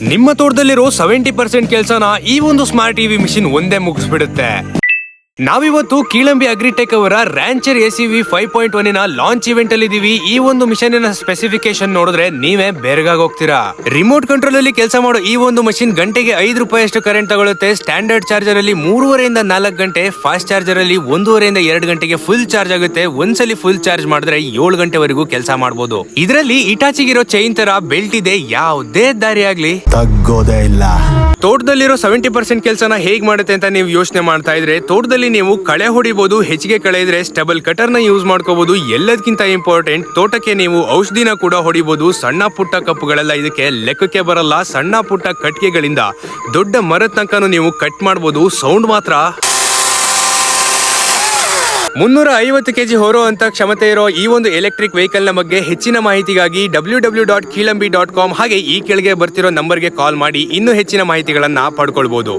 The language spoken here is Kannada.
ನಿಮ್ಮ ತೋಟದಲ್ಲಿರೋ 70% ಕೆಲಸನ ಈ ಒಂದು ಸ್ಮಾರ್ಟ್ ಟಿವಿ ಮಿಷಿನ್ ಒಂದೇ ಮುಗಿಸ್ಬಿಡುತ್ತೆ. ನಾವಿವತ್ತು ಕೀಳಂಬಿ ಅಗ್ರಿಟೆಕ್ ಅವರ ರ್ಯಾಂಚರ್ ACV 5.1 ಲಾಂಚ್ ಇವೆಂಟ್ ಅಲ್ಲಿ ಇದೀವಿ. ಈ ಒಂದು ಮಿಷನ್ ಸ್ಪೆಸಿಫಿಕೇಶನ್ ನೋಡಿದ್ರೆ ನೀವೇ ಬೇರ್ಗಾಗಿ ಹೋಗ್ತೀರಾ. ರಿಮೋಟ್ ಕಂಟ್ರೋಲ್ ಅಲ್ಲಿ ಕೆಲಸ ಮಾಡೋ ಈ ಒಂದು ಮಷಿನ್ ಗಂಟೆಗೆ 5 ರೂಪಾಯಿಯಷ್ಟು ಕರೆಂಟ್ ತಗೊಳುತ್ತೆ. ಸ್ಟ್ಯಾಂಡರ್ಡ್ ಚಾರ್ಜರ್ ಅಲ್ಲಿ 3.5 ಇಂದ 4 ಗಂಟೆ, ಫಾಸ್ಟ್ ಚಾರ್ಜರ್ ಅಲ್ಲಿ 1.5 ಇಂದ 2 ಗಂಟೆಗೆ ಫುಲ್ ಚಾರ್ಜ್ ಆಗುತ್ತೆ. ಒಂದ್ಸಲಿ ಫುಲ್ ಚಾರ್ಜ್ ಮಾಡಿದ್ರೆ 7 ಗಂಟೆವರೆಗೂ ಕೆಲಸ ಮಾಡಬಹುದು. ಇದರಲ್ಲಿ ಇಟಾಚಿಗಿರೋ ಚೈನ್ ತರ ಬೆಲ್ಟ್ ಇದೆ. ಯಾವುದೇ ದಾರಿ ಆಗ್ಲಿ ತಗ್ಗೋದೇ ಇಲ್ಲ. ತೋಟದಲ್ಲಿರೋ 70% ಕೆಲಸನ ಹೇಗ್ ಮಾಡುತ್ತೆ ಅಂತ ನೀವು ಯೋಚನೆ ಮಾಡ್ತಾ ಇದ್ರೆ, ತೋಟದಲ್ಲಿ ನೀವು ಕಳೆ ಹೊಡಿಬಹುದು. ಹೆಚ್ಚಿಗೆ ಕಳೆ ಇದ್ರೆ ಸ್ಟೆಬಲ್ ಕಟರ್ ನ ಯೂಸ್ ಮಾಡ್ಕೋಬಹುದು. ಎಲ್ಲದಕ್ಕಿಂತ ಇಂಪಾರ್ಟೆಂಟ್, ತೋಟಕ್ಕೆ ನೀವು ಔಷಧಿನ ಕೂಡ ಹೊಡಿಬಹುದು. ಸಣ್ಣ ಪುಟ್ಟ ಕಪ್ಪುಗಳೆಲ್ಲ ಇದಕ್ಕೆ ಲೆಕ್ಕಕ್ಕೆ ಬರಲ್ಲ. ಸಣ್ಣ ಪುಟ್ಟ ಕಟ್ಟಿಗೆಗಳಿಂದ ದೊಡ್ಡ ಮರದ ತನಕನೂ ನೀವು ಕಟ್ ಮಾಡಬಹುದು. ಸೌಂಡ್ ಮಾತ್ರ 350 kg ಹೊರೋ ಅಂತ ಕ್ಷಮತೆ ಇರೋ ಈ ಒಂದು ಎಲೆಕ್ಟ್ರಿಕ್ ವೆಹಿಕಲ್ ನ ಬಗ್ಗೆ ಹೆಚ್ಚಿನ ಮಾಹಿತಿಗಾಗಿ www.keelambi.com ಹಾಗೆ ಈ ಕೆಳಗೆ ಬರ್ತಿರೋ ನಂಬರ್ಗೆ ಕಾಲ್ ಮಾಡಿ ಇನ್ನೂ ಹೆಚ್ಚಿನ ಮಾಹಿತಿಗಳನ್ನ ಪಡ್ಕೊಳ್ಬಹುದು.